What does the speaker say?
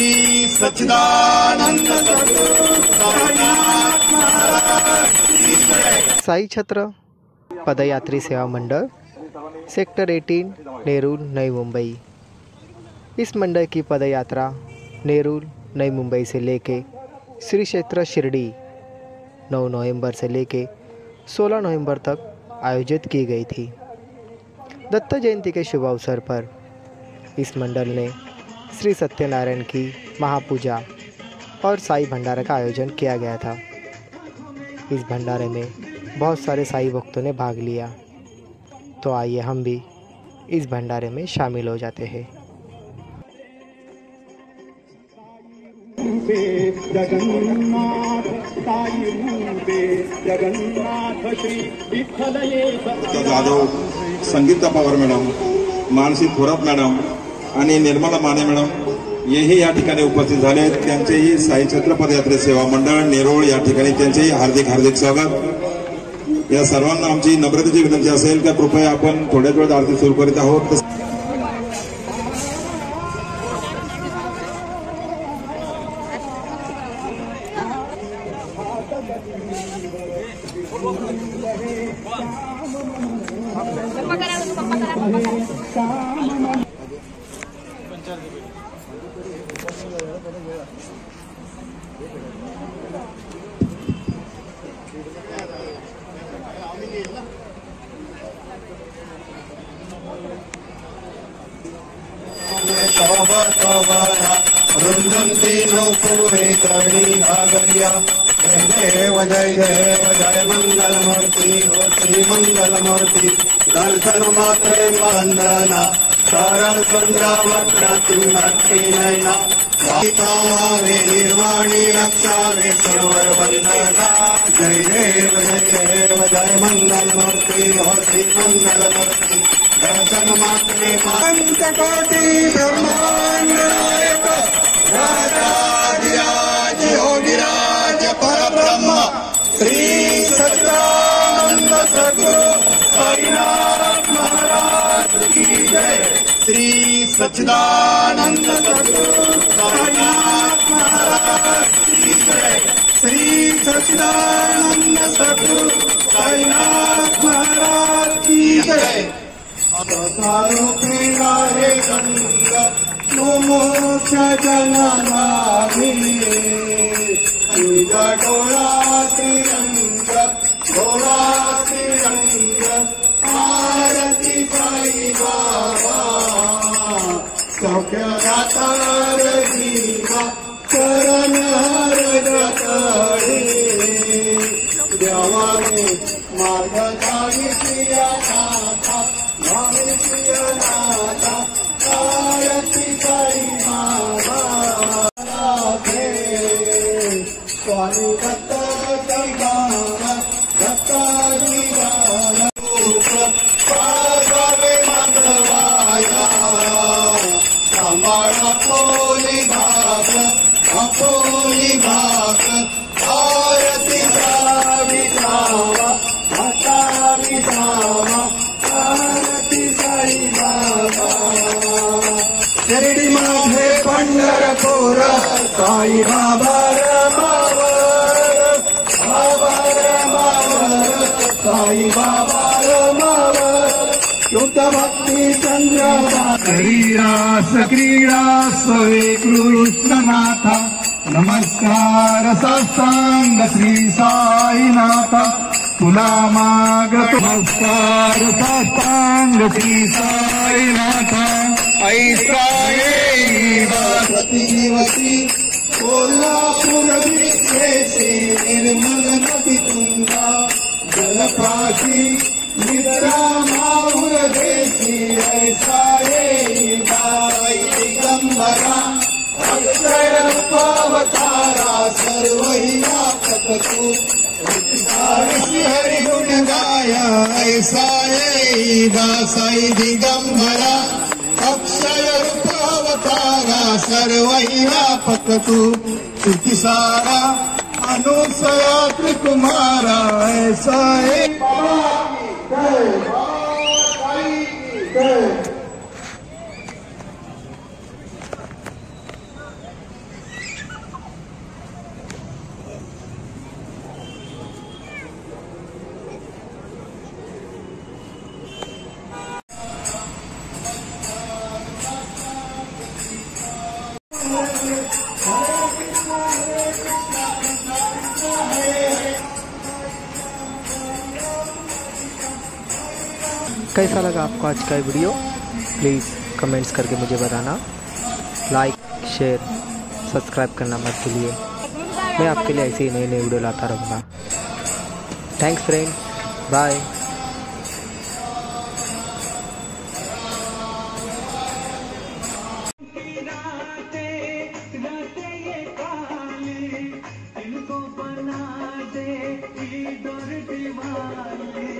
श्री सच्चिदानंद साई छत्र पदयात्री सेवा मंडल सेक्टर 18 नेरुल नई मुंबई। इस मंडल की पदयात्रा नेरुल नई मुंबई से लेके श्री क्षेत्र शिरडी 9 नवंबर से लेके 16 नवंबर तक आयोजित की गई थी। दत्त जयंती के शुभ अवसर पर इस मंडल ने श्री सत्यनारायण की महापूजा और साई भंडारा का आयोजन किया गया था। इस भंडारे में बहुत सारे साई भक्तों ने भाग लिया, तो आइए हम भी इस भंडारे में शामिल हो जाते हैं। जाधव, संगीता पवार मॅडम, मानसी थोरात मॅडम आणि निर्मला माने मॅडम हेही या ठिकाणी उपस्थित झाले। त्यांचेही साई छत्र पदयात्रे सेवा मंडळ नेरोळ या ठिकाणी त्यांचेही हार्दिक हार्दिक स्वागत। या सर्वांना आमची नम्रतेची विनंती असेल की कृपया आपण थोड्याच वेळात आरती सुरू करीत आहोत। जय देव जय मंगल मूर्ति हो श्री मंगल मूर्ति दर्शन मात्रे वंदना शरण संध्यावती नैना वे निर्वाणी रक्षा वे सर्वर वंदना जय देव जय मंगल मूर्ति हो श्री मंगल मूर्ति दर्शन मात्रे पंचकोटि ब्रह्मांड नायक राजाधिराज योगिराज परब्रह्म श्री सच्चिदानंद सद्गुरु साईनाथ महाराज की जय। श्री सच्चिदानंद सद्गुरु साईनाथ महाराज की जय। श्री सच्चिदानंद सद्गुरु साईनाथ महाराज की जय। अवतारो क्रीड़ा हे गंगा मोक्ष जननाभि डोला तिरंग डोला तिरंग आरती साई बाबा सौख्य दातार जीवा चरण हर जतड़ी देवाने मार्ग धारी प्रिया नाथा भावी प्रिया नाथा आरती साई बाबा स्वामी दत्त जगाना दत्त जीवाना पार्वती माधवाया सांभाळा अपोली भाग आरती विधावा माता विधावा आरती साई बाबा शिर्डी माझे पंढरपूर साई बाबा साई बाबा शुद्ध भक्ति चंद्र क्रीडास स्वये कृष्णनाथ नमस्कार साष्टांग श्री साईनाथ तुला मागतो नमस्कार साष्टांग श्री साईनाथ ऐसा प्रतिवती कोल्हापूर विश्वेशी निर्मल नदी तुंगा जलपाशी निद्रा माहुर देशी ऐसा बाई दिगंबरा अक्षर रूपावतारा सर्वही व्यापक तू हरि गुण गाया ऐसा साई दिगंबरा अक्षय रूपावतारा सर्वही व्यापक तू श्रुति सारा अनुसया त्रिकुमारा ऐसा कैसा लगा आपको आज का वीडियो? प्लीज़ कमेंट्स करके मुझे बताना। लाइक, शेयर, सब्सक्राइब करना मत भूलिए। मैं आपके लिए ऐसे ही नए नए वीडियो लाता रहूँगा। Thanks friend, bye. इनको बना दे इधर दीवाने।